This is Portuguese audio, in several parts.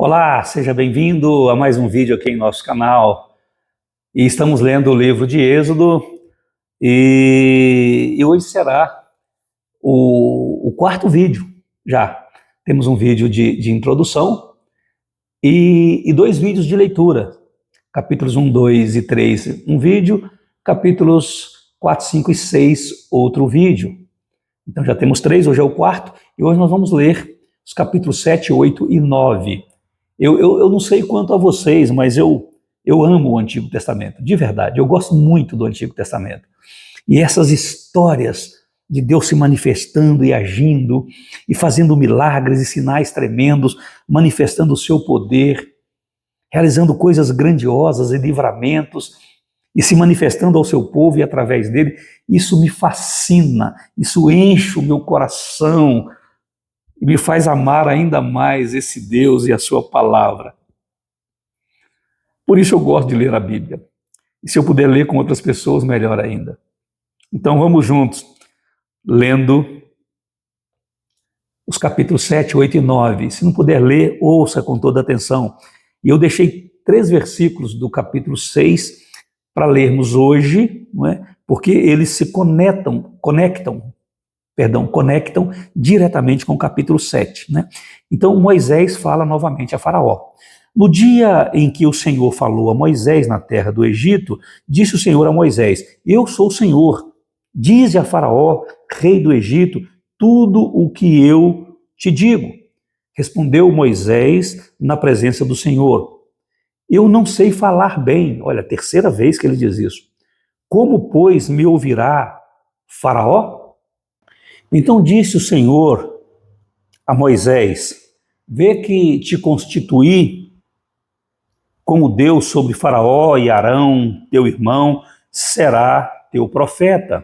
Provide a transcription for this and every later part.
Olá, seja bem-vindo a mais um vídeo aqui em nosso canal. E estamos lendo o livro de Êxodo e hoje será o quarto vídeo já. Temos um vídeo de introdução e dois vídeos de leitura. Capítulos 1, 2 e 3, um vídeo. Capítulos 4, 5 e 6, outro vídeo. Então já temos três, hoje é o quarto. E hoje nós vamos ler os capítulos 7, 8 e 9. Eu não sei quanto a vocês, mas eu amo o Antigo Testamento, de verdade. Eu gosto muito do Antigo Testamento. E essas histórias de Deus se manifestando e agindo, e fazendo milagres e sinais tremendos, manifestando o seu poder, realizando coisas grandiosas e livramentos, e se manifestando ao seu povo e através dele, isso me fascina, isso enche o meu coração, e me faz amar ainda mais esse Deus e a sua palavra. Por isso eu gosto de ler a Bíblia. E se eu puder ler com outras pessoas, melhor ainda. Então vamos juntos, lendo os capítulos 7, 8 e 9. Se não puder ler, ouça com toda atenção. E eu deixei 3 versículos do capítulo 6 para lermos hoje, não é? Porque eles se conectam diretamente com o capítulo 7. Né? Então Moisés fala novamente a Faraó. No dia em que o Senhor falou a Moisés na terra do Egito, disse o Senhor a Moisés: Eu sou o Senhor, dize a Faraó, rei do Egito, tudo o que eu te digo. Respondeu Moisés na presença do Senhor: Eu não sei falar bem. Olha, a terceira vez que ele diz isso. Como, pois, me ouvirá Faraó? Então disse o Senhor a Moisés: Vê que te constituí como Deus sobre Faraó, e Arão, teu irmão, será teu profeta.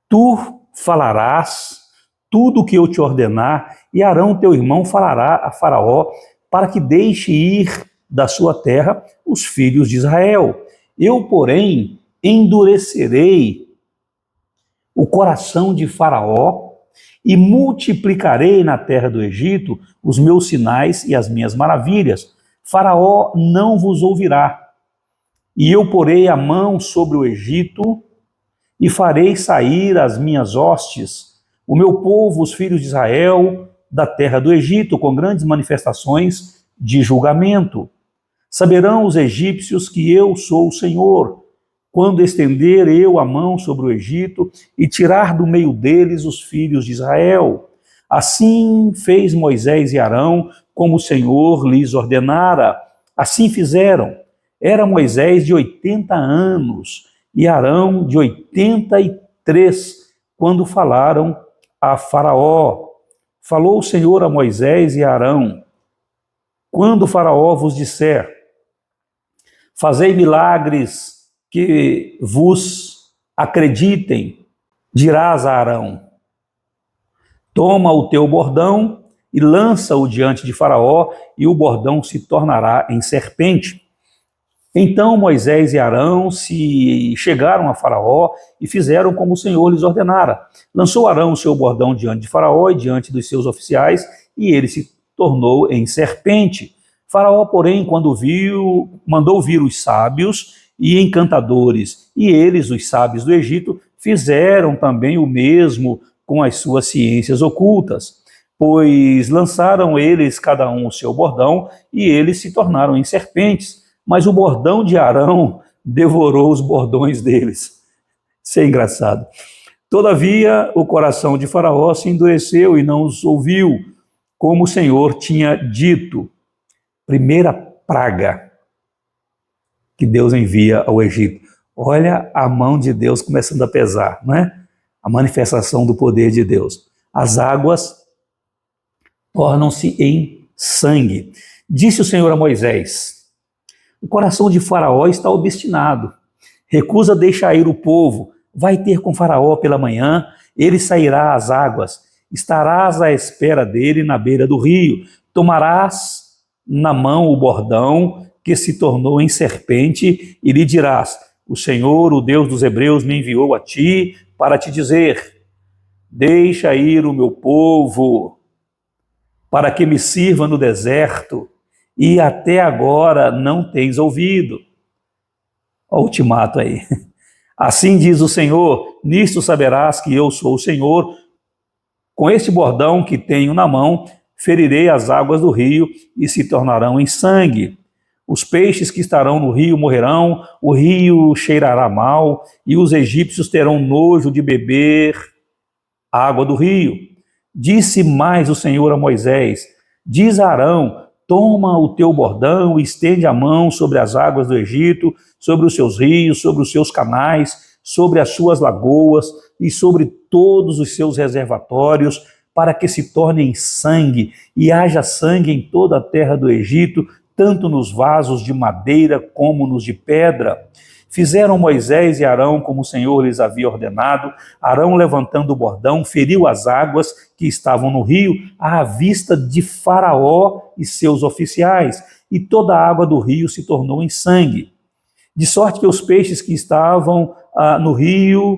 Tu falarás tudo o que eu te ordenar, e Arão, teu irmão, falará a Faraó, para que deixe ir da sua terra os filhos de Israel. Eu, porém, endurecerei o coração de Faraó e multiplicarei na terra do Egito os meus sinais e as minhas maravilhas. Faraó não vos ouvirá, e eu porei a mão sobre o Egito e farei sair as minhas hostes, o meu povo, os filhos de Israel, da terra do Egito, com grandes manifestações de julgamento. Saberão os egípcios que eu sou o Senhor, quando estender eu a mão sobre o Egito e tirar do meio deles os filhos de Israel. Assim fez Moisés e Arão, como o Senhor lhes ordenara. Assim fizeram. Era Moisés de 80 anos e Arão de 83, quando falaram a Faraó. Falou o Senhor a Moisés e a Arão: Quando Faraó vos disser: Fazei milagres que vos acreditem, dirás a Arão: Toma o teu bordão e lança-o diante de Faraó, e o bordão se tornará em serpente. Então Moisés e Arão se chegaram a Faraó e fizeram como o Senhor lhes ordenara. Lançou Arão o seu bordão diante de Faraó e diante dos seus oficiais, e ele se tornou em serpente. Faraó, porém, quando viu, mandou vir os sábios e encantadores, e eles, os sábios do Egito, fizeram também o mesmo com as suas ciências ocultas, pois lançaram eles cada um o seu bordão, e eles se tornaram em serpentes, mas o bordão de Arão devorou os bordões deles. Isso é engraçado. Todavia, o coração de Faraó se endureceu e não os ouviu, como o Senhor tinha dito. Primeira praga que Deus envia ao Egito. Olha a mão de Deus começando a pesar, não é? A manifestação do poder de Deus. As águas tornam-se em sangue. Disse o Senhor a Moisés: O coração de Faraó está obstinado. Recusa deixar ir o povo. Vai ter com Faraó pela manhã, ele sairá às águas. Estarás à espera dele na beira do rio. Tomarás na mão o bordão que se tornou em serpente e lhe dirás: O Senhor, o Deus dos hebreus, me enviou a ti para te dizer: Deixa ir o meu povo, para que me sirva no deserto. e até agora não tens ouvido. O ultimato aí. Assim diz o Senhor, nisto saberás que eu sou o Senhor. Com este bordão que tenho na mão, ferirei as águas do rio e se tornarão em sangue. Os peixes que estarão no rio morrerão, o rio cheirará mal, e os egípcios terão nojo de beber água do rio. Disse mais o Senhor a Moisés, diz a Arão, toma o teu bordão e estende a mão sobre as águas do Egito, sobre os seus rios, sobre os seus canais, sobre as suas lagoas e sobre todos os seus reservatórios, para que se tornem sangue, e haja sangue em toda a terra do Egito, tanto nos vasos de madeira como nos de pedra. Fizeram Moisés e Arão como o Senhor lhes havia ordenado. Arão, levantando o bordão, feriu as águas que estavam no rio à vista de Faraó e seus oficiais, e toda a água do rio se tornou em sangue. De sorte que os peixes que estavam no rio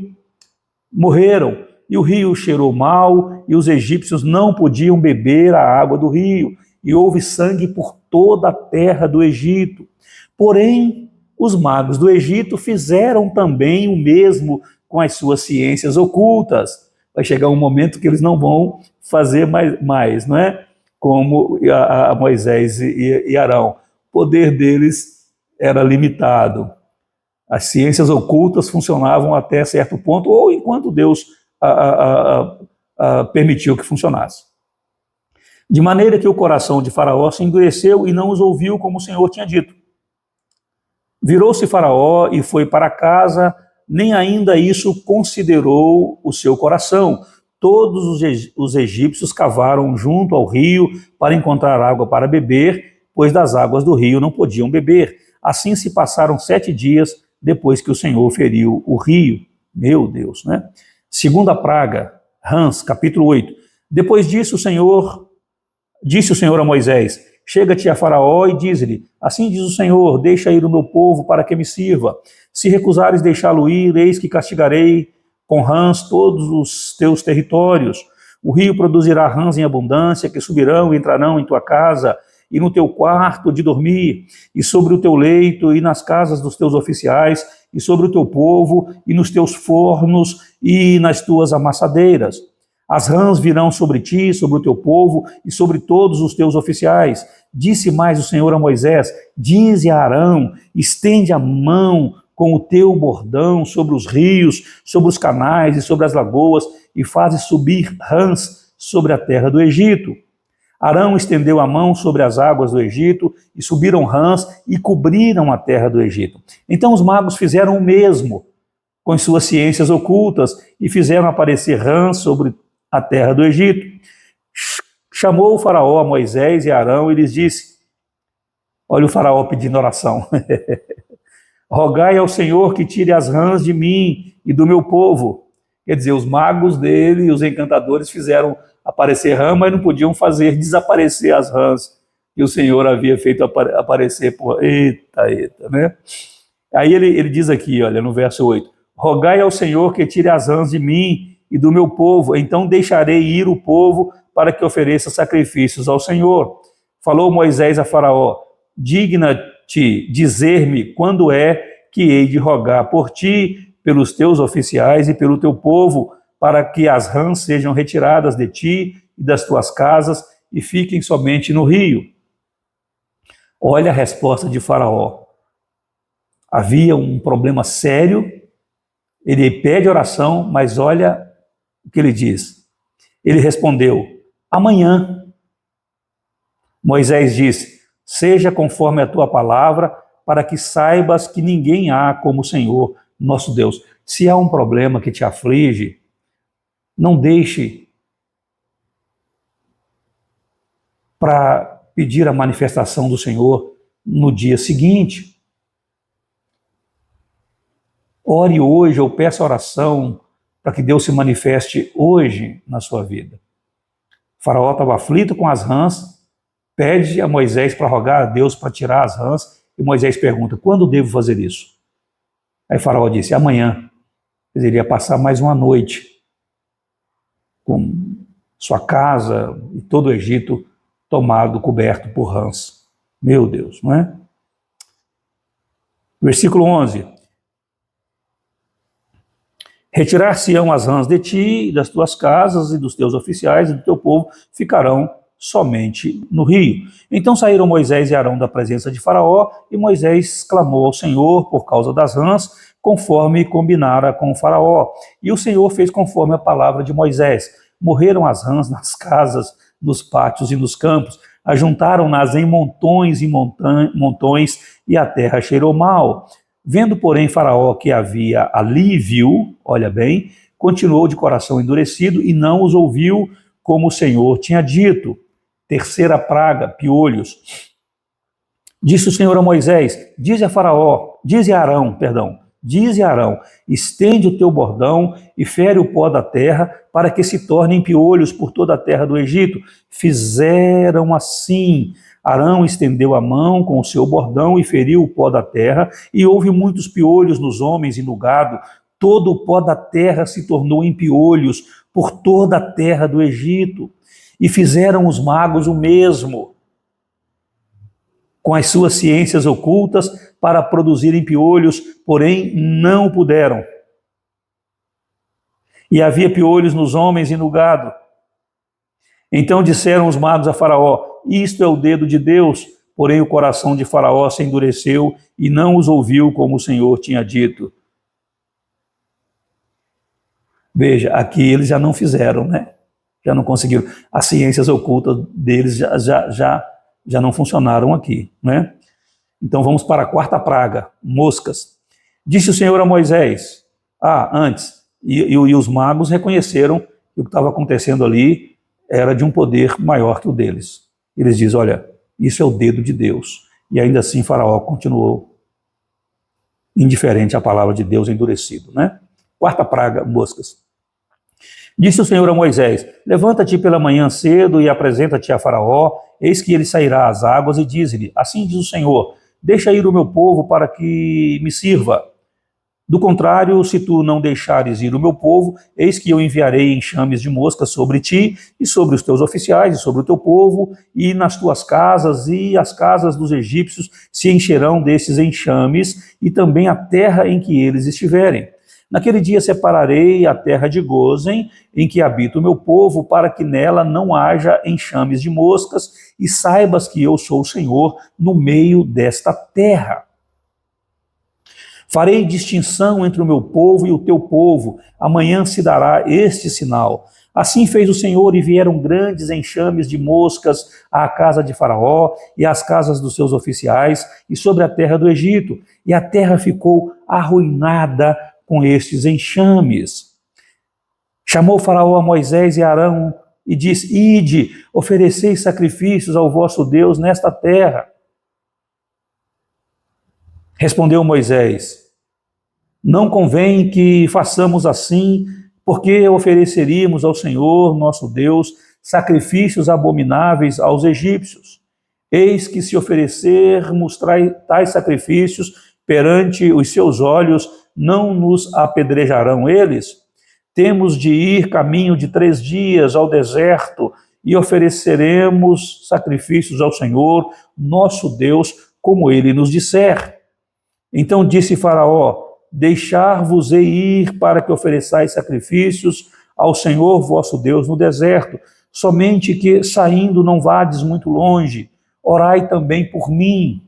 morreram, e o rio cheirou mal, e os egípcios não podiam beber a água do rio, e houve sangue por toda a terra do Egito. Porém, os magos do Egito fizeram também o mesmo com as suas ciências ocultas. Vai chegar um momento que eles não vão fazer mais, não é? Como a Moisés e Arão. O poder deles era limitado. As ciências ocultas funcionavam até certo ponto, ou enquanto Deus permitiu que funcionasse. De maneira que o coração de Faraó se endureceu e não os ouviu como o Senhor tinha dito. Virou-se Faraó e foi para casa, nem ainda isso considerou o seu coração. Todos os egípcios cavaram junto ao rio para encontrar água para beber, pois das águas do rio não podiam beber. Assim se passaram 7 dias depois que o Senhor feriu o rio. Meu Deus, né? Segunda praga, rãs, capítulo 8. Depois disso, disse o Senhor a Moisés, chega-te a Faraó e diz-lhe, assim diz o Senhor, deixa ir o meu povo para que me sirva. Se recusares deixá-lo ir, eis que castigarei com rãs todos os teus territórios. O rio produzirá rãs em abundância, que subirão e entrarão em tua casa, e no teu quarto de dormir, e sobre o teu leito, e nas casas dos teus oficiais, e sobre o teu povo, e nos teus fornos, e nas tuas amassadeiras. As rãs virão sobre ti, sobre o teu povo e sobre todos os teus oficiais. Disse mais o Senhor a Moisés, dize a Arão, estende a mão com o teu bordão sobre os rios, sobre os canais e sobre as lagoas, e fazes subir rãs sobre a terra do Egito. Arão estendeu a mão sobre as águas do Egito, e subiram rãs e cobriram a terra do Egito. Então os magos fizeram o mesmo com as suas ciências ocultas, e fizeram aparecer rãs sobre a terra do Egito. Chamou o Faraó a Moisés e a Arão e lhes disse, olha o Faraó pedindo oração, rogai ao Senhor que tire as rãs de mim e do meu povo. Quer dizer, os magos dele e os encantadores fizeram aparecer rã, mas não podiam fazer desaparecer as rãs que o Senhor havia feito aparecer. Eita, né? Aí ele diz aqui, olha, no verso 8, rogai ao Senhor que tire as rãs de mim e do meu povo, então deixarei ir o povo para que ofereça sacrifícios ao Senhor. Falou Moisés a Faraó, digna-te dizer-me quando é que hei de rogar por ti, pelos teus oficiais e pelo teu povo, para que as rãs sejam retiradas de ti e das tuas casas e fiquem somente no rio. Olha a resposta de Faraó. Havia um problema sério, ele pede oração, mas olha o que ele diz. Ele respondeu, amanhã. Moisés disse, seja conforme a tua palavra, para que saibas que ninguém há como o Senhor, nosso Deus. Se há um problema que te aflige, não deixe para pedir a manifestação do Senhor no dia seguinte. Ore hoje ou peça oração para que Deus se manifeste hoje na sua vida. O Faraó estava aflito com as rãs, pede a Moisés para rogar a Deus para tirar as rãs, e Moisés pergunta, quando devo fazer isso? Aí Faraó disse, amanhã. Ele iria passar mais uma noite com sua casa e todo o Egito tomado, coberto por rãs. Meu Deus, não é? Versículo 11. Retirar-se-ão as rãs de ti, das tuas casas e dos teus oficiais e do teu povo, ficarão somente no rio. Então saíram Moisés e Arão da presença de Faraó, e Moisés clamou ao Senhor por causa das rãs, conforme combinara com o Faraó. E o Senhor fez conforme a palavra de Moisés. Morreram as rãs nas casas, nos pátios e nos campos, ajuntaram-nas em montões e montões, e a terra cheirou mal. Vendo, porém, Faraó que havia alívio, olha bem, continuou de coração endurecido e não os ouviu, como o Senhor tinha dito. Terceira praga, piolhos. Disse o Senhor a Moisés: dize a Arão, estende o teu bordão e fere o pó da terra, para que se tornem piolhos por toda a terra do Egito. Fizeram assim. Arão estendeu a mão com o seu bordão e feriu o pó da terra, e houve muitos piolhos nos homens e no gado. Todo o pó da terra se tornou em piolhos por toda a terra do Egito. E fizeram os magos o mesmo, com as suas ciências ocultas, para produzirem piolhos, porém não puderam. E havia piolhos nos homens e no gado. Então disseram os magos a Faraó: isto é o dedo de Deus. Porém o coração de Faraó se endureceu e não os ouviu, como o Senhor tinha dito. Veja, aqui eles já não fizeram, né? Já não conseguiram. As ciências ocultas deles já não funcionaram aqui, né? Então vamos para a quarta praga, moscas. Disse o Senhor a Moisés, e os magos reconheceram que o que estava acontecendo ali era de um poder maior que o deles. Eles dizem: olha, isso é o dedo de Deus. E ainda assim Faraó continuou indiferente à palavra de Deus, endurecido, né? Quarta praga, moscas. Disse o Senhor a Moisés: levanta-te pela manhã cedo e apresenta-te a Faraó, eis que ele sairá às águas, e diz-lhe: assim diz o Senhor, deixa ir o meu povo para que me sirva. Do contrário, se tu não deixares ir o meu povo, eis que eu enviarei enxames de moscas sobre ti, e sobre os teus oficiais, e sobre o teu povo, e nas tuas casas, e as casas dos egípcios se encherão desses enxames, e também a terra em que eles estiverem. Naquele dia separarei a terra de Gósen, em que habita o meu povo, para que nela não haja enxames de moscas, e saibas que eu sou o Senhor no meio desta terra. Farei distinção entre o meu povo e o teu povo, amanhã se dará este sinal. Assim fez o Senhor, e vieram grandes enxames de moscas à casa de Faraó e às casas dos seus oficiais, e sobre a terra do Egito, e a terra ficou arruinada com estes enxames. Chamou Faraó a Moisés e Arão e disse: ide, ofereceis sacrifícios ao vosso Deus nesta terra. Respondeu Moisés: não convém que façamos assim, porque ofereceríamos ao Senhor, nosso Deus, sacrifícios abomináveis aos egípcios. Eis que se oferecermos tais sacrifícios perante os seus olhos, não nos apedrejarão eles? Temos de ir caminho de 3 dias ao deserto e ofereceremos sacrifícios ao Senhor, nosso Deus, como ele nos disser. Então disse Faraó: deixar-vos-ei ir para que ofereçais sacrifícios ao Senhor vosso Deus no deserto, somente que saindo não vades muito longe, orai também por mim.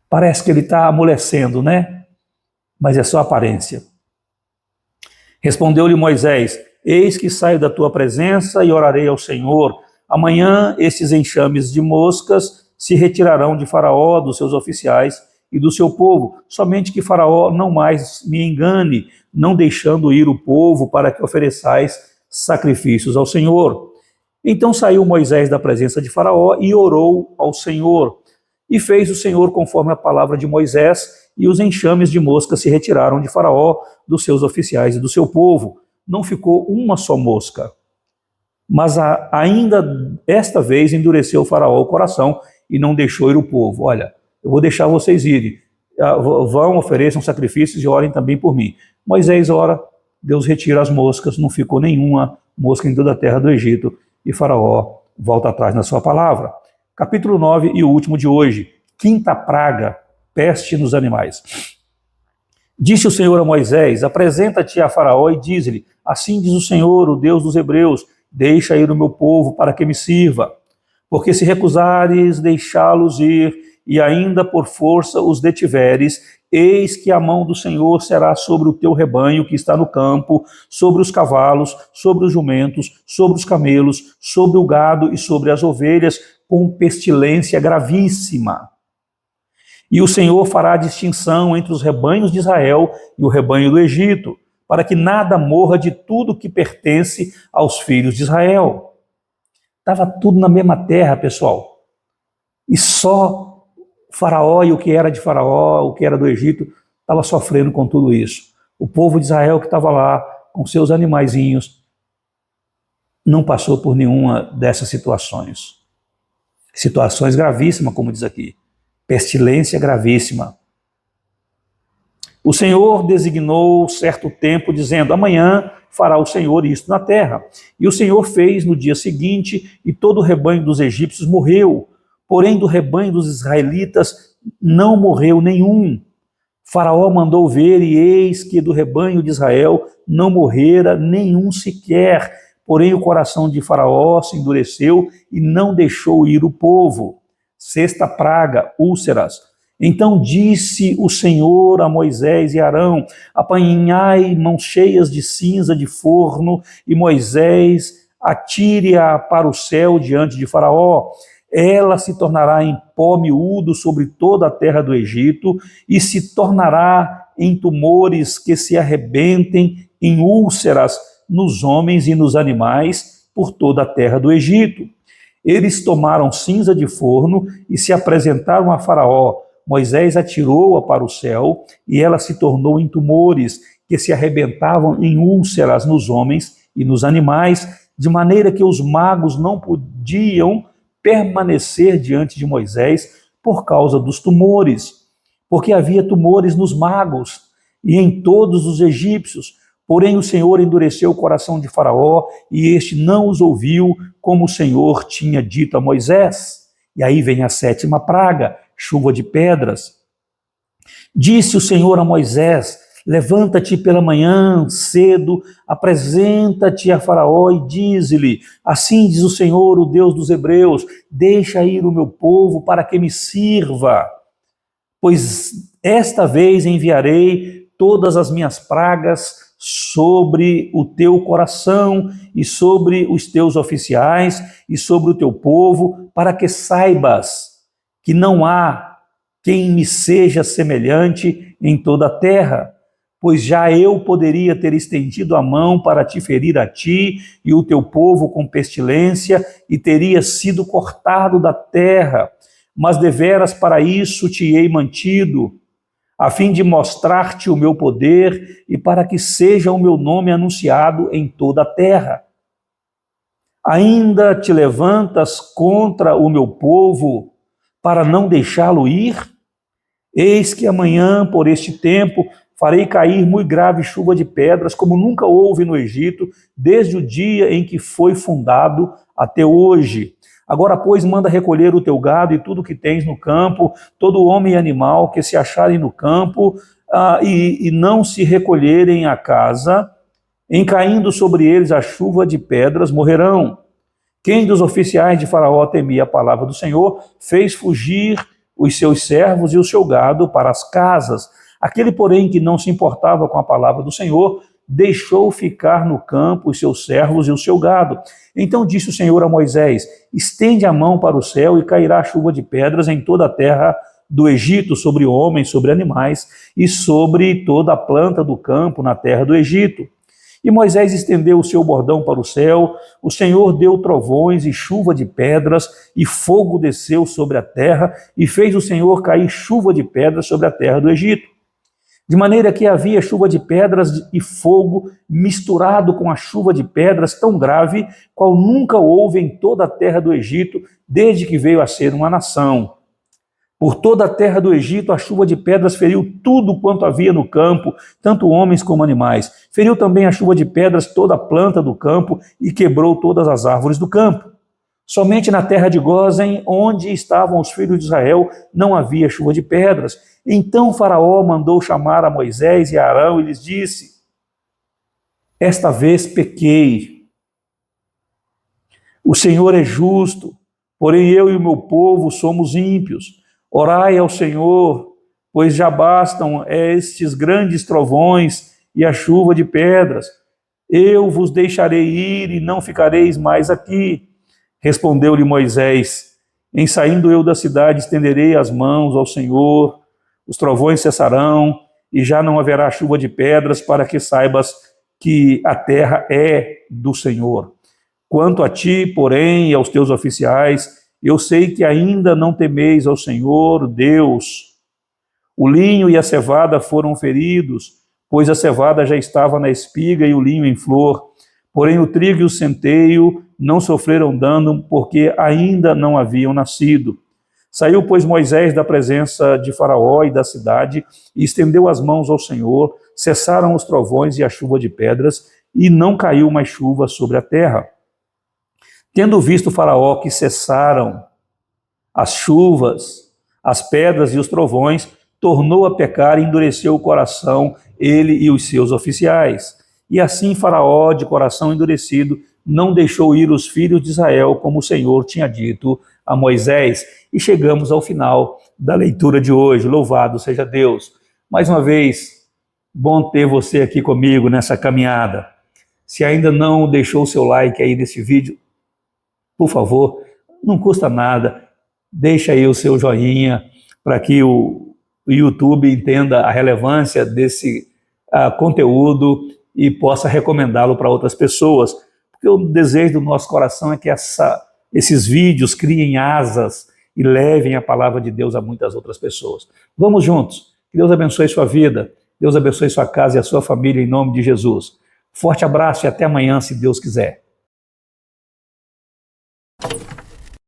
Parece que ele está amolecendo, né? Mas é só aparência. Respondeu-lhe Moisés: eis que saio da tua presença e orarei ao Senhor. Amanhã esses enxames de moscas se retirarão de Faraó, dos seus oficiais e do seu povo, somente que Faraó não mais me engane, não deixando ir o povo para que ofereçais sacrifícios ao Senhor. Então saiu Moisés da presença de Faraó e orou ao Senhor. E fez o Senhor conforme a palavra de Moisés, e os enxames de mosca se retiraram de Faraó, dos seus oficiais e do seu povo. Não ficou uma só mosca. Mas ainda esta vez endureceu Faraó o coração e não deixou ir o povo. Olha, eu vou deixar vocês irem. Vão, ofereçam sacrifícios e orem também por mim. Moisés ora, Deus retira as moscas, não ficou nenhuma mosca em toda a terra do Egito, e Faraó volta atrás na sua palavra. Capítulo 9 e o último de hoje. Quinta praga, peste nos animais. Disse o Senhor a Moisés: apresenta-te a Faraó e diz-lhe: assim diz o Senhor, o Deus dos Hebreus, deixa ir o meu povo para que me sirva. Porque se recusares deixá-los ir, e ainda por força os detiveres, eis que a mão do Senhor será sobre o teu rebanho que está no campo, sobre os cavalos, sobre os jumentos, sobre os camelos, sobre o gado e sobre as ovelhas, com pestilência gravíssima. E o Senhor fará distinção entre os rebanhos de Israel e o rebanho do Egito, para que nada morra de tudo que pertence aos filhos de Israel. Estava tudo na mesma terra, pessoal. E só Faraó e o que era de Faraó, o que era do Egito, estava sofrendo com tudo isso. O povo de Israel que estava lá, com seus animaizinhos, não passou por nenhuma dessas situações. Situações gravíssimas, como diz aqui. Pestilência gravíssima. O Senhor designou certo tempo, dizendo: amanhã fará o Senhor isto na terra. E o Senhor fez no dia seguinte, e todo o rebanho dos egípcios morreu. Porém, do rebanho dos israelitas não morreu nenhum. Faraó mandou ver, e eis que do rebanho de Israel não morrera nenhum sequer. Porém, o coração de Faraó se endureceu e não deixou ir o povo. Sexta praga, úlceras. Então disse o Senhor a Moisés e Arão: apanhai mãos cheias de cinza de forno, e Moisés atire-a para o céu diante de Faraó. Ela se tornará em pó miúdo sobre toda a terra do Egito, e se tornará em tumores que se arrebentem em úlceras nos homens e nos animais por toda a terra do Egito. Eles tomaram cinza de forno e se apresentaram a Faraó. Moisés atirou-a para o céu, e ela se tornou em tumores que se arrebentavam em úlceras nos homens e nos animais, de maneira que os magos não podiam permanecer diante de Moisés por causa dos tumores, porque havia tumores nos magos e em todos os egípcios. Porém o Senhor endureceu o coração de Faraó, e este não os ouviu, como o Senhor tinha dito a Moisés. E aí vem a sétima praga, chuva de pedras. Disse o Senhor a Moisés: levanta-te pela manhã cedo, apresenta-te a Faraó e dize-lhe: assim diz o Senhor, o Deus dos Hebreus, deixa ir o meu povo para que me sirva, pois esta vez enviarei todas as minhas pragas sobre o teu coração e sobre os teus oficiais e sobre o teu povo, para que saibas que não há quem me seja semelhante em toda a terra, pois já eu poderia ter estendido a mão para te ferir a ti e o teu povo com pestilência, e teria sido cortado da terra, mas deveras para isso te hei mantido, a fim de mostrar-te o meu poder e para que seja o meu nome anunciado em toda a terra. Ainda te levantas contra o meu povo para não deixá-lo ir? Eis que amanhã, por este tempo, farei cair muito grave chuva de pedras, como nunca houve no Egito, desde o dia em que foi fundado até hoje. Agora, pois, manda recolher o teu gado e tudo que tens no campo, todo homem e animal que se acharem no campo, e não se recolherem à casa, em caindo sobre eles a chuva de pedras, morrerão. Quem dos oficiais de Faraó temia a palavra do Senhor, fez fugir os seus servos e o seu gado para as casas. Aquele, porém, que não se importava com a palavra do Senhor, deixou ficar no campo os seus servos e o seu gado. Então disse o Senhor a Moisés: estende a mão para o céu e cairá chuva de pedras em toda a terra do Egito, sobre homens, sobre animais e sobre toda a planta do campo na terra do Egito. E Moisés estendeu o seu bordão para o céu, o Senhor deu trovões e chuva de pedras, e fogo desceu sobre a terra, e fez o Senhor cair chuva de pedras sobre a terra do Egito. De maneira que havia chuva de pedras e fogo misturado com a chuva de pedras tão grave, qual nunca houve em toda a terra do Egito, desde que veio a ser uma nação. Por toda a terra do Egito, a chuva de pedras feriu tudo quanto havia no campo, tanto homens como animais. Feriu também a chuva de pedras toda a planta do campo e quebrou todas as árvores do campo. Somente na terra de Gósen, onde estavam os filhos de Israel, não havia chuva de pedras. Então Faraó mandou chamar a Moisés e a Arão e lhes disse: esta vez pequei. O Senhor é justo, porém eu e o meu povo somos ímpios. Orai ao Senhor, pois já bastam estes grandes trovões e a chuva de pedras. Eu vos deixarei ir e não ficareis mais aqui. Respondeu-lhe Moisés: em saindo eu da cidade, estenderei as mãos ao Senhor, os trovões cessarão, e já não haverá chuva de pedras, para que saibas que a terra é do Senhor. Quanto a ti, porém, e aos teus oficiais, eu sei que ainda não temeis ao Senhor Deus. O linho e a cevada foram feridos, pois a cevada já estava na espiga e o linho em flor. Porém o trigo e o centeio não sofreram dano, porque ainda não haviam nascido. Saiu, pois, Moisés da presença de Faraó e da cidade, e estendeu as mãos ao Senhor, cessaram os trovões e a chuva de pedras, e não caiu mais chuva sobre a terra. Tendo visto Faraó que cessaram as chuvas, as pedras e os trovões, tornou a pecar e endureceu o coração, ele e os seus oficiais. E assim Faraó, de coração endurecido, não deixou ir os filhos de Israel, como o Senhor tinha dito a Moisés. E chegamos ao final da leitura de hoje. Louvado seja Deus. Mais uma vez, bom ter você aqui comigo nessa caminhada. Se ainda não deixou o seu like aí nesse vídeo, por favor, não custa nada, deixa aí o seu joinha para que o YouTube entenda a relevância desse conteúdo e possa recomendá-lo para outras pessoas. Porque o desejo do nosso coração é que esses vídeos criem asas e levem a palavra de Deus a muitas outras pessoas. Vamos juntos. Que Deus abençoe sua vida, Deus abençoe sua casa e a sua família em nome de Jesus. Forte abraço e até amanhã, se Deus quiser.